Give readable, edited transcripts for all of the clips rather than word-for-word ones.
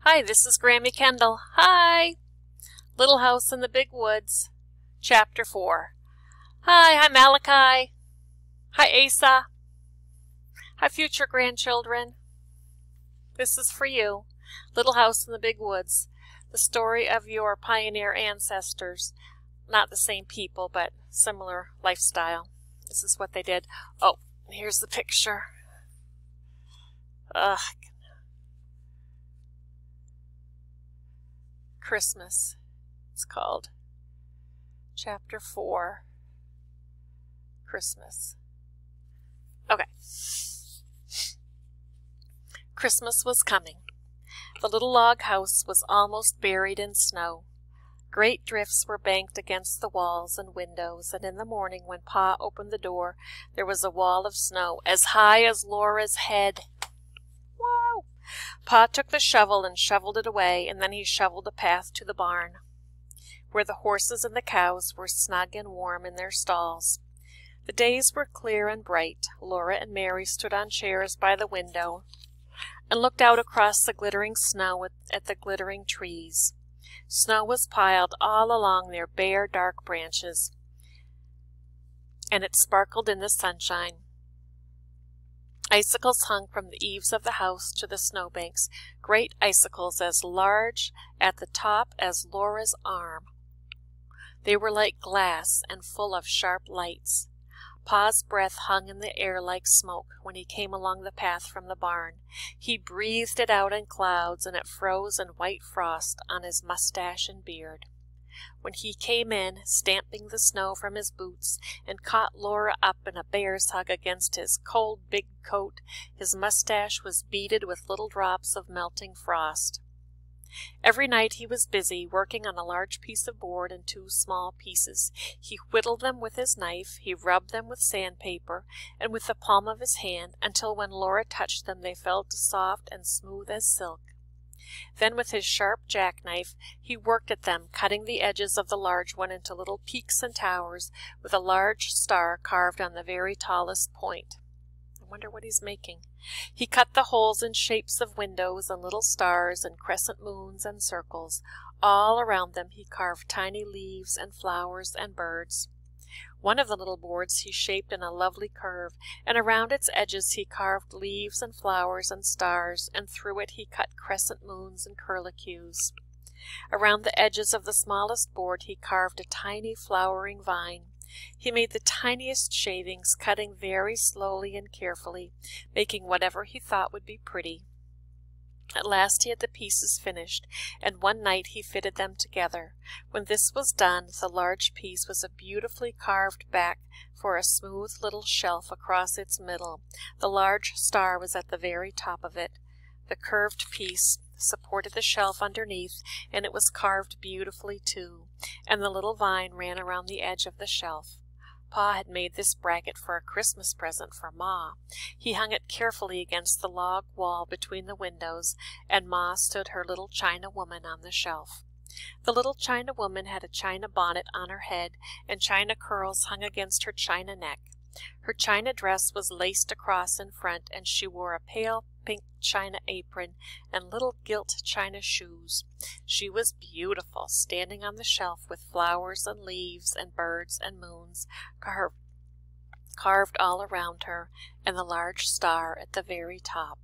Hi, this is Grammy Kendall. Hi! Little House in the Big Woods, Chapter 4. Hi Malachi. Hi Asa. Hi future grandchildren. This is for you. Little House in the Big Woods, the story of your pioneer ancestors. Not the same people, but similar lifestyle. This is what they did. Oh, here's the picture. Ugh. Christmas, it's called. Chapter 4. Christmas. Okay. Christmas was coming. The little log house was almost buried in snow. Great drifts were banked against the walls and windows, and in the morning when Pa opened the door, there was a wall of snow as high as Laura's head. Wow! Pa took the shovel and shoveled it away, and then he shoveled a path to the barn, where the horses and the cows were snug and warm in their stalls. The days were clear and bright. Laura and Mary stood on chairs by the window and looked out across the glittering snow at the glittering trees. Snow was piled all along their bare, dark branches, and it sparkled in the sunshine. Icicles hung from the eaves of the house to the snowbanks, great icicles as large at the top as Laura's arm. They were like glass and full of sharp lights. Pa's breath hung in the air like smoke when he came along the path from the barn. He breathed it out in clouds, and it froze in white frost on his mustache and beard. When he came in, stamping the snow from his boots, and caught Laura up in a bear's hug against his cold big coat, his mustache was beaded with little drops of melting frost. Every night he was busy, working on a large piece of board in two small pieces. He whittled them with his knife, he rubbed them with sandpaper, and with the palm of his hand, until when Laura touched them they felt soft and smooth as silk. Then with his sharp jackknife he worked at them, cutting the edges of the large one into little peaks and towers, with a large star carved on the very tallest point. I wonder what he's making. He cut the holes in shapes of windows and little stars and crescent moons and circles. All around them he carved tiny leaves and flowers and birds. One of the little boards he shaped in a lovely curve, and around its edges he carved leaves and flowers and stars, and through it he cut crescent moons and curlicues. Around the edges of the smallest board he carved a tiny flowering vine. He made the tiniest shavings, cutting very slowly and carefully, making whatever he thought would be pretty. At last he had the pieces finished, and one night he fitted them together. When this was done, the large piece was a beautifully carved back for a smooth little shelf across its middle. The large star was at the very top of it. The curved piece supported the shelf underneath, and it was carved beautifully too, and the little vine ran around the edge of the shelf. Pa had made this bracket for a Christmas present for Ma. He hung it carefully against the log wall between the windows, and Ma stood her little china woman on the shelf. The little china woman had a china bonnet on her head, and china curls hung against her china neck. Her china dress was laced across in front, and she wore a pale pink china apron and little gilt china shoes. She was beautiful, standing on the shelf with flowers and leaves and birds and moons carved all around her, and the large star at the very top.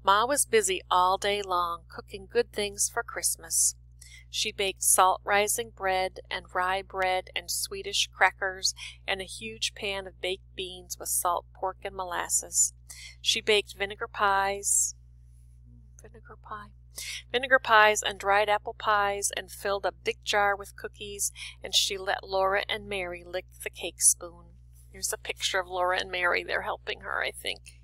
Ma was busy all day long, cooking good things for Christmas. She baked salt-rising bread and rye bread and Swedish crackers and a huge pan of baked beans with salt pork and molasses. She baked vinegar pies and dried apple pies, and filled a big jar with cookies, and she let Laura and Mary lick the cake spoon. Here's a picture of Laura and Mary. They're helping her, I think.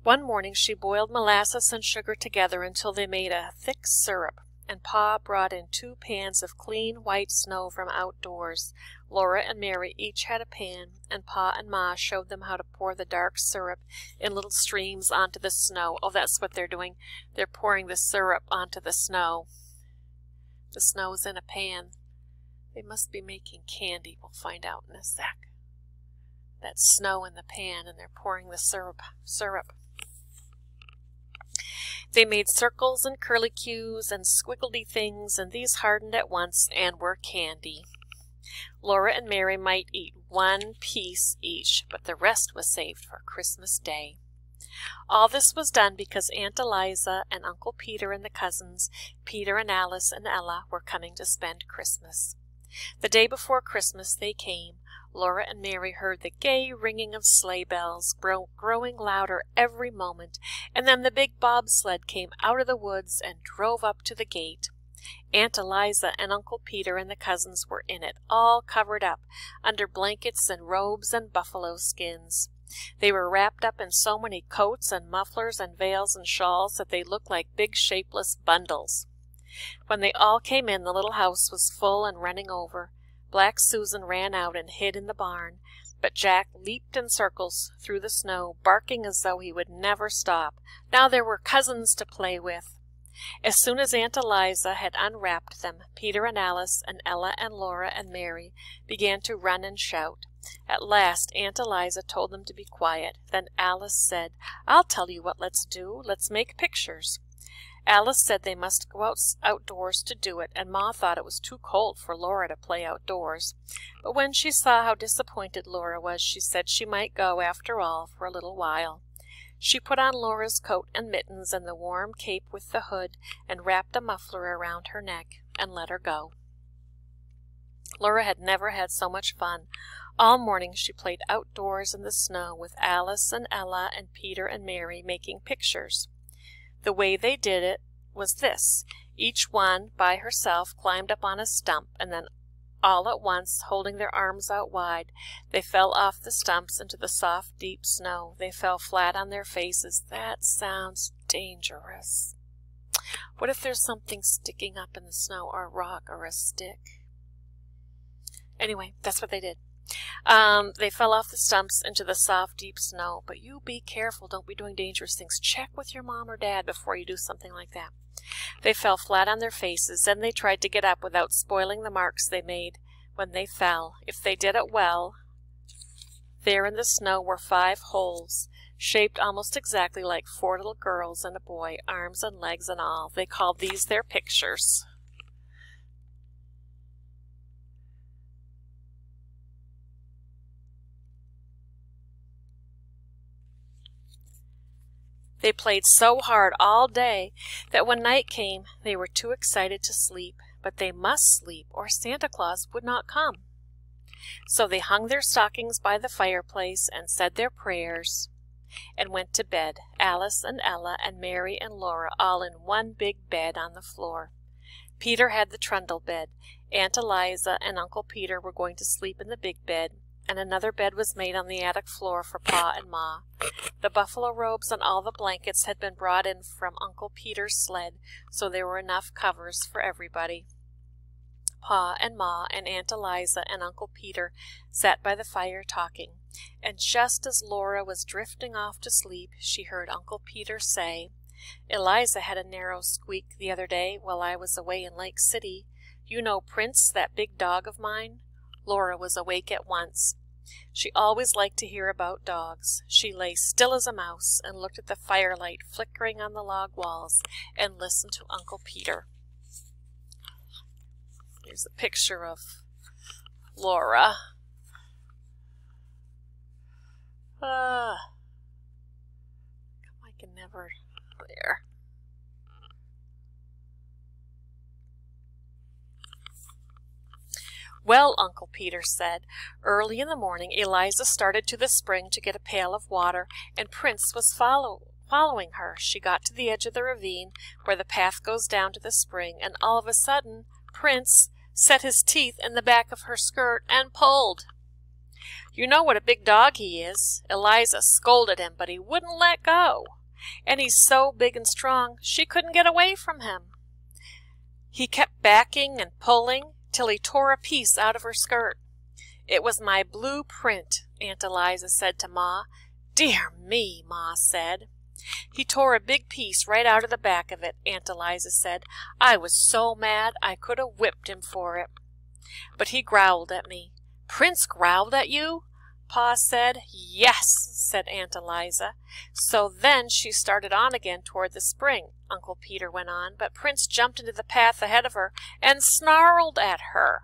One morning she boiled molasses and sugar together until they made a thick syrup, and Pa brought in 2 pans of clean white snow from outdoors. Laura and Mary each had a pan, and Pa and Ma showed them how to pour the dark syrup in little streams onto the snow. Oh, that's what they're doing. They're pouring the syrup onto the snow. The snow's in a pan. They must be making candy. We'll find out in a sec. that snow in the pan, and they're pouring the syrup. They made circles and curlicues and squiggledy things, and these hardened at once and were candy. Laura and Mary might eat one piece each, but the rest was saved for Christmas Day. All this was done because Aunt Eliza and Uncle Peter and the cousins, Peter and Alice and Ella, were coming to spend Christmas. The day before Christmas they came. Laura and Mary heard the gay ringing of sleigh bells, growing louder every moment, and then the big bobsled came out of the woods and drove up to the gate. Aunt Eliza and Uncle Peter and the cousins were in it, all covered up, under blankets and robes and buffalo skins. They were wrapped up in so many coats and mufflers and veils and shawls that they looked like big shapeless bundles. When they all came in, the little house was full and running over. Black Susan ran out and hid in the barn, but Jack leaped in circles through the snow, barking as though he would never stop. Now there were cousins to play with. As soon as Aunt Eliza had unwrapped them, Peter and Alice and Ella and Laura and Mary began to run and shout. At last Aunt Eliza told them to be quiet. Then Alice said, "I'll tell you what let's do. Let's make pictures." Alice said they must go outdoors to do it, and Ma thought it was too cold for Laura to play outdoors. But when she saw how disappointed Laura was, she said she might go after all for a little while. She put on Laura's coat and mittens and the warm cape with the hood, and wrapped a muffler around her neck, and let her go. Laura had never had so much fun. All morning she played outdoors in the snow with Alice and Ella and Peter and Mary, making pictures. The way they did it was this. Each one, by herself, climbed up on a stump, and then all at once, holding their arms out wide, they fell off the stumps into the soft, deep snow. They fell flat on their faces. That sounds dangerous. What if there's something sticking up in the snow, or a rock, or a stick? Anyway, that's what they did. They fell off the stumps into the soft, deep snow. But you be careful. Don't be doing dangerous things. Check with your mom or dad before you do something like that. They fell flat on their faces. Then they tried to get up without spoiling the marks they made when they fell. If they did it well, there in the snow were 5 holes, shaped almost exactly like 4 little girls and a boy, arms and legs and all. They called these their pictures. They played so hard all day that when night came they were too excited to sleep, but they must sleep or Santa Claus would not come. So they hung their stockings by the fireplace and said their prayers and went to bed, Alice and Ella and Mary and Laura all in one big bed on the floor. Peter had the trundle bed. Aunt Eliza and Uncle Peter were going to sleep in the big bed, and another bed was made on the attic floor for Pa and Ma. The buffalo robes and all the blankets had been brought in from Uncle Peter's sled, so there were enough covers for everybody. Pa and Ma and Aunt Eliza and Uncle Peter sat by the fire talking, and just as Laura was drifting off to sleep, she heard Uncle Peter say, "Eliza had a narrow squeak the other day while I was away in Lake City. You know Prince, that big dog of mine?" Laura was awake at once. She always liked to hear about dogs. She lay still as a mouse and looked at the firelight flickering on the log walls and listened to Uncle Peter. Here's a picture of Laura. I can never... There. "Well," Uncle Peter said, "early in the morning Eliza started to the spring to get a pail of water, and Prince was following her. She got to the edge of the ravine where the path goes down to the spring, and all of a sudden Prince set his teeth in the back of her skirt and pulled. You know what a big dog he is. Eliza scolded him, but he wouldn't let go. And he's so big and strong, she couldn't get away from him. He kept backing and pulling till he tore a piece out of her skirt. It was my blueprint," Aunt Eliza said to Ma. "Dear me," Ma said. "He tore a big piece right out of the back of it," Aunt Eliza said. "I was so mad I could have whipped him for it. But he growled at me." "Prince growled at you?" Pa said. Yes, said Aunt Eliza. So then she started on again toward the spring, Uncle Peter went on, but Prince jumped into the path ahead of her and snarled at her.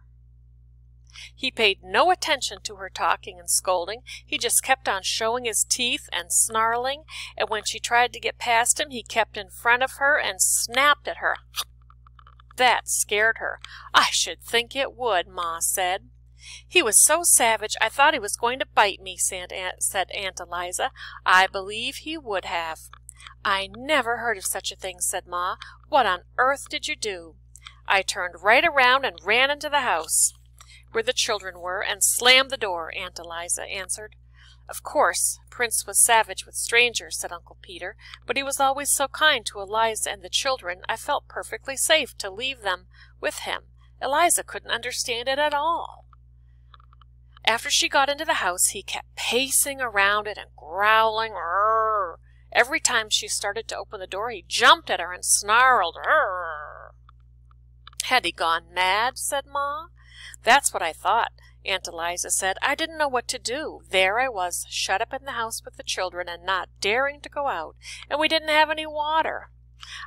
He paid no attention to her talking and scolding. He just kept on showing his teeth and snarling, and when she tried to get past him, he kept in front of her and snapped at her. That scared her. I should think it would, Ma said. He was so savage I thought he was going to bite me, said Aunt Eliza. I believe he would have. I never heard of such a thing, said Ma. What on earth did you do? I turned right around and ran into the house where the children were and slammed the door, Aunt Eliza answered. Of course, Prince was savage with strangers, said Uncle Peter, but he was always so kind to Eliza and the children I felt perfectly safe to leave them with him. Eliza couldn't understand it at all. After she got into the house, he kept pacing around it and growling. Rrr. Every time she started to open the door, he jumped at her and snarled. Rrr. Had he gone mad? Said Ma. That's what I thought, Aunt Eliza said. I didn't know what to do. There I was, shut up in the house with the children and not daring to go out, and we didn't have any water.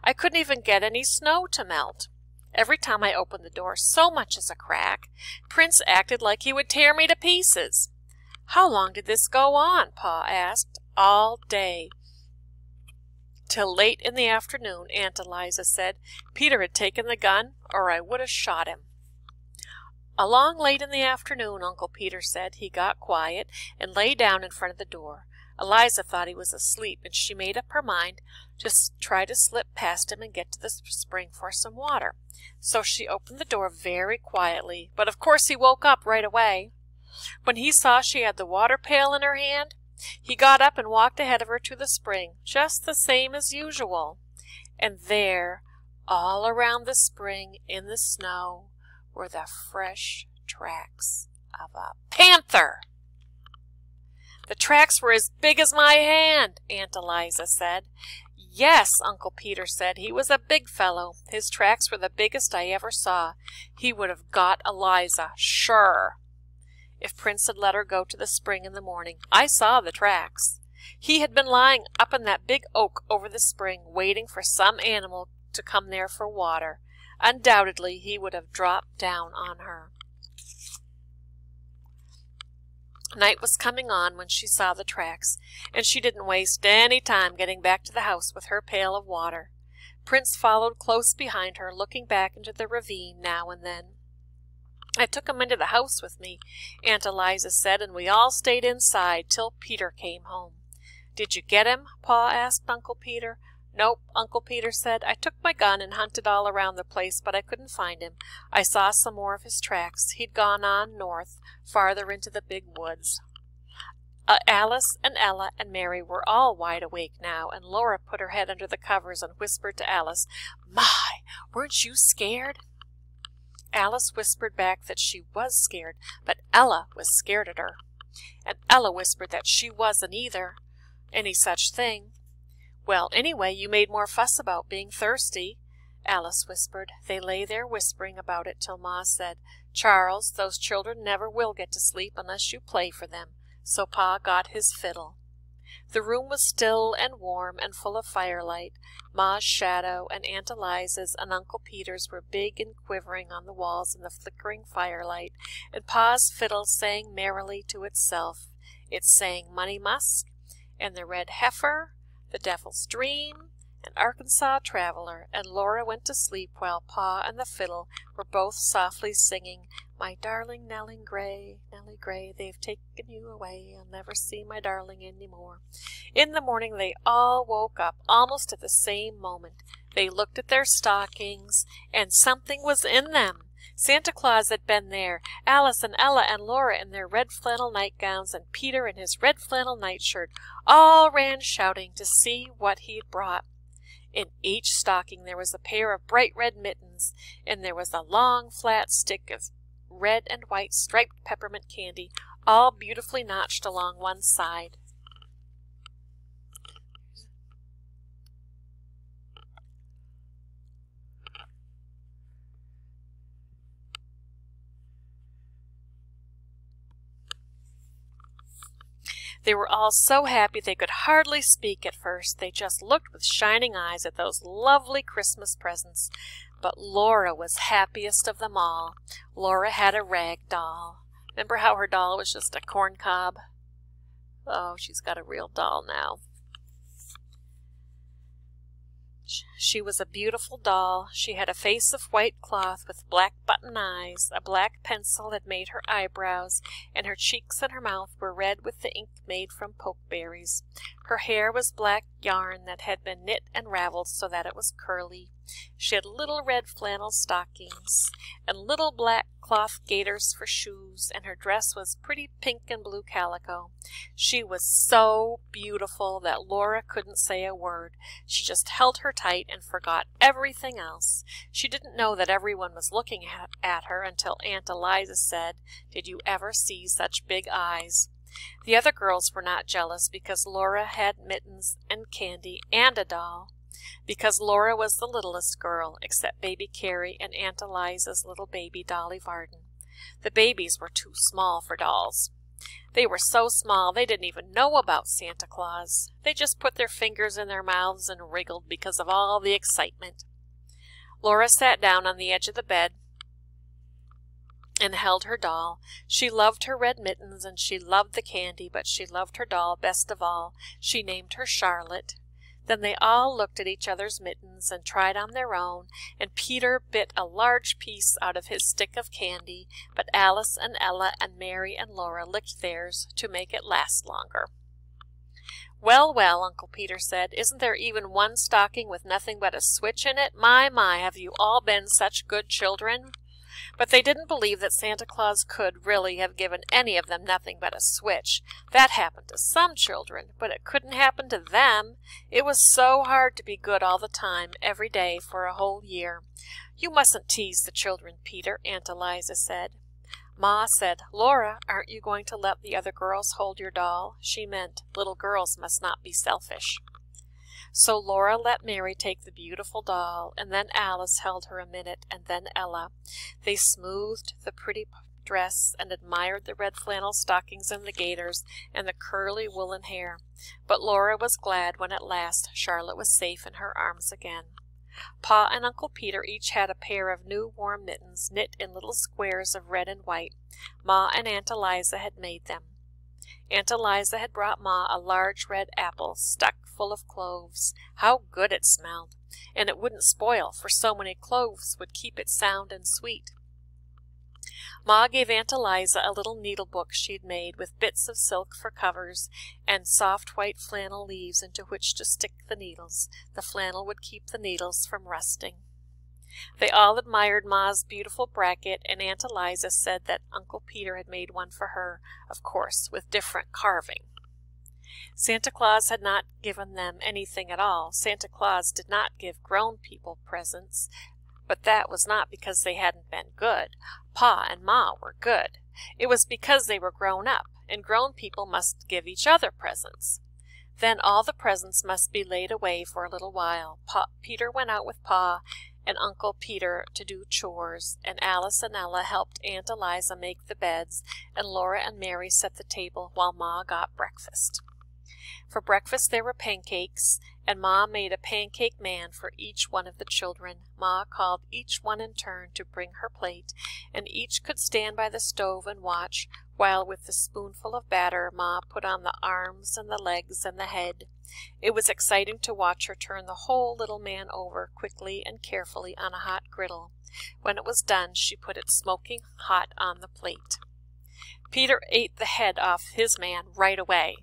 I couldn't even get any snow to melt. Every time I opened the door so much as a crack, Prince acted like he would tear me to pieces. How long did this go on? Pa asked. All day. Till late in the afternoon, Aunt Eliza said. Peter had taken the gun, or I would have shot him. Along late in the afternoon, Uncle Peter said. He got quiet and lay down in front of the door. Eliza thought he was asleep, and she made up her mind to try to slip past him and get to the spring for some water. So she opened the door very quietly, but of course he woke up right away. When he saw she had the water pail in her hand, he got up and walked ahead of her to the spring, just the same as usual. And there, all around the spring in the snow, were the fresh tracks of a panther. The tracks were as big as my hand, Aunt Eliza said. Yes, Uncle Peter said. He was a big fellow. His tracks were the biggest I ever saw. He would have got Eliza, sure, if Prince had let her go to the spring in the morning. I saw the tracks. He had been lying up in that big oak over the spring, waiting for some animal to come there for water. Undoubtedly, he would have dropped down on her. Night was coming on when she saw the tracks, and she didn't waste any time getting back to the house with her pail of water. Prince followed close behind her, looking back into the ravine now and then. I took him into the house with me, Aunt Eliza said, and we all stayed inside till Peter came home. Did you get him? Pa asked Uncle Peter. Nope, Uncle Peter said. I took my gun and hunted all around the place, but I couldn't find him. I saw some more of his tracks. He'd gone on north, farther into the big woods. Alice and Ella and Mary were all wide awake now, and Laura put her head under the covers and whispered to Alice, My, weren't you scared? Alice whispered back that she was scared, but Ella was scared at her. And Ella whispered that she wasn't either any such thing. Well, anyway, you made more fuss about being thirsty, Alice whispered. They lay there whispering about it till Ma said, Charles, those children never will get to sleep unless you play for them. So Pa got his fiddle. The room was still and warm and full of firelight. Ma's shadow and Aunt Eliza's and Uncle Peter's were big and quivering on the walls in the flickering firelight, and Pa's fiddle sang merrily to itself. It sang Money Musk and the Red Heifer, The Devil's Dream, and Arkansas Traveler, and Laura went to sleep while Pa and the fiddle were both softly singing, My darling Nellie Gray, they've taken you away. I'll never see my darling any more. In the morning they all woke up almost at the same moment. They looked at their stockings, and something was in them. Santa Claus had been there, Alice and Ella and Laura in their red flannel nightgowns, and Peter in his red flannel nightshirt, all ran shouting to see what he'd brought. In each stocking there was a pair of bright red mittens, and there was a long flat stick of red and white striped peppermint candy, all beautifully notched along one side. They were all so happy they could hardly speak at first. They just looked with shining eyes at those lovely Christmas presents. But Laura was happiest of them all. Laura had a rag doll. Remember how her doll was just a corn cob? Oh, she's got a real doll now. She was a beautiful doll. She had a face of white cloth with black button eyes. A black pencil had made her eyebrows, and her cheeks and her mouth were red with the ink made from pokeberries. Her hair was black yarn that had been knit and raveled so that it was curly. She had little red flannel stockings and little black cloth gaiters for shoes, and her dress was pretty pink and blue calico. She was so beautiful that Laura couldn't say a word. She just held her tight and forgot everything else. She didn't know that everyone was looking at her until Aunt Eliza said, "Did you ever see such big eyes?" The other girls were not jealous because Laura had mittens and candy and a doll, because Laura was the littlest girl, except baby Carrie and Aunt Eliza's little baby Dolly Varden. The babies were too small for dolls. They were so small they didn't even know about Santa Claus. They just put their fingers in their mouths and wriggled because of all the excitement. Laura sat down on the edge of the bed and held her doll. She loved her red mittens and she loved the candy, but she loved her doll best of all. She named her Charlotte. Then they all looked at each other's mittens and tried on their own, and Peter bit a large piece out of his stick of candy, but Alice and Ella and Mary and Laura licked theirs to make it last longer. "Well, well," Uncle Peter said, "isn't there even one stocking with nothing but a switch in it? My, have you all been such good children?" But they didn't believe that Santa Claus could really have given any of them nothing but a switch. That happened to some children, but it couldn't happen to them. It was so hard to be good all the time, every day, for a whole year. "You mustn't tease the children, Peter," Aunt Eliza said. Ma said, "Laura, aren't you going to let the other girls hold your doll?" She meant little girls must not be selfish. So Laura let Mary take the beautiful doll, and then Alice held her a minute, and then Ella. They smoothed the pretty dress and admired the red flannel stockings and the gaiters and the curly woolen hair. But Laura was glad when at last Charlotte was safe in her arms again. Pa and Uncle Peter each had a pair of new warm mittens knit in little squares of red and white. Ma and Aunt Eliza had made them. Aunt Eliza had brought Ma a large red apple stuck full of cloves. How good it smelled! And it wouldn't spoil, for so many cloves would keep it sound and sweet. Ma gave Aunt Eliza a little needlebook she'd made with bits of silk for covers and soft white flannel leaves into which to stick the needles. The flannel would keep the needles from rusting. They all admired Ma's beautiful bracket, and Aunt Eliza said that Uncle Peter had made one for her, of course, with different carving. Santa Claus had not given them anything at all. Santa Claus did not give grown people presents, but that was not because they hadn't been good. Pa and Ma were good. It was because they were grown up, and grown people must give each other presents. Then all the presents must be laid away for a little while. Peter went out with Pa and Uncle Peter to do chores, and Alice and Ella helped Aunt Eliza make the beds, and Laura and Mary set the table while Ma got breakfast. For breakfast there were pancakes, and Ma made a pancake man for each one of the children. Ma called each one in turn to bring her plate, and each could stand by the stove and watch, while with the spoonful of batter Ma put on the arms and the legs and the head. It was exciting to watch her turn the whole little man over quickly and carefully on a hot griddle. When it was done, she put it smoking hot on the plate. Peter ate the head off his man right away,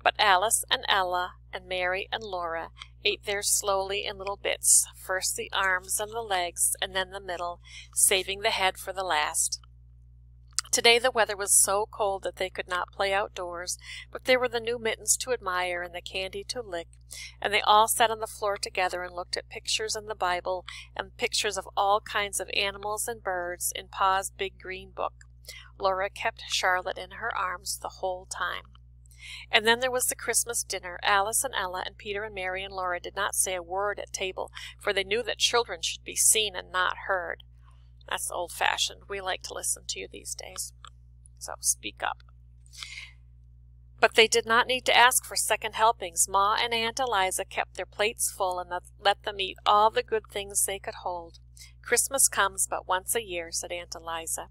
but Alice and Ella and Mary and Laura ate theirs slowly in little bits, first the arms and the legs and then the middle, saving the head for the last. Today the weather was so cold that they could not play outdoors, but there were the new mittens to admire and the candy to lick, and they all sat on the floor together and looked at pictures in the Bible and pictures of all kinds of animals and birds in Pa's big green book. Laura kept Charlotte in her arms the whole time. And then there was the Christmas dinner. Alice and Ella and Peter and Mary and Laura did not say a word at table, for they knew that children should be seen and not heard. That's old-fashioned. We like to listen to you these days. So speak up. But they did not need to ask for second helpings. Ma and Aunt Eliza kept their plates full and let them eat all the good things they could hold. Christmas comes but once a year, said Aunt Eliza.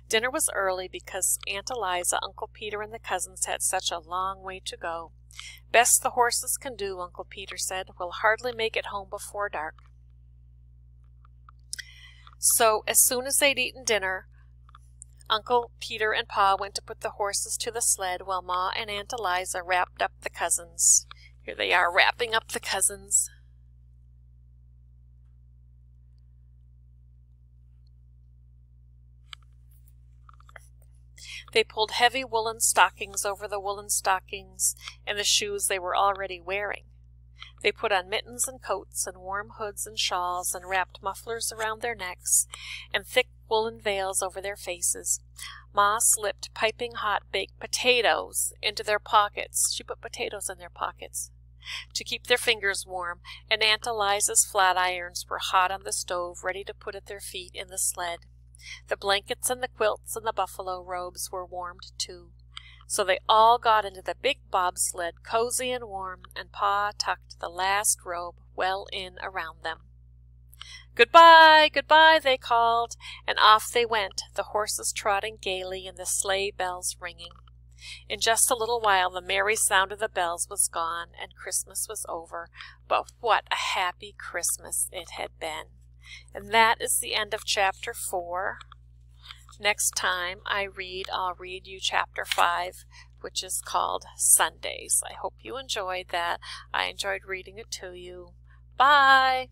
Dinner was early because Aunt Eliza, Uncle Peter, and the cousins had such a long way to go. Best the horses can do, Uncle Peter said. We'll hardly make it home before dark. So as soon as they'd eaten dinner, Uncle Peter and Pa went to put the horses to the sled while Ma and Aunt Eliza wrapped up the cousins. Here they are wrapping up the cousins. They pulled heavy woolen stockings over the woolen stockings and the shoes they were already wearing. They put on mittens and coats and warm hoods and shawls and wrapped mufflers around their necks and thick woolen veils over their faces. Ma slipped piping hot baked potatoes into their pockets. She put potatoes in their pockets to keep their fingers warm, and Aunt Eliza's flat irons were hot on the stove, ready to put at their feet in the sled. The blankets and the quilts and the buffalo robes were warmed too. So they all got into the big bobsled, cozy and warm, and Pa tucked the last robe well in around them. "Goodbye, goodbye," they called, and off they went, the horses trotting gaily and the sleigh bells ringing. In just a little while the merry sound of the bells was gone, and Christmas was over. But what a happy Christmas it had been. And that is the end of Chapter 4. Next time I'll read you Chapter 5, which is called Sundays. I hope you enjoyed that. I enjoyed reading it to you. Bye!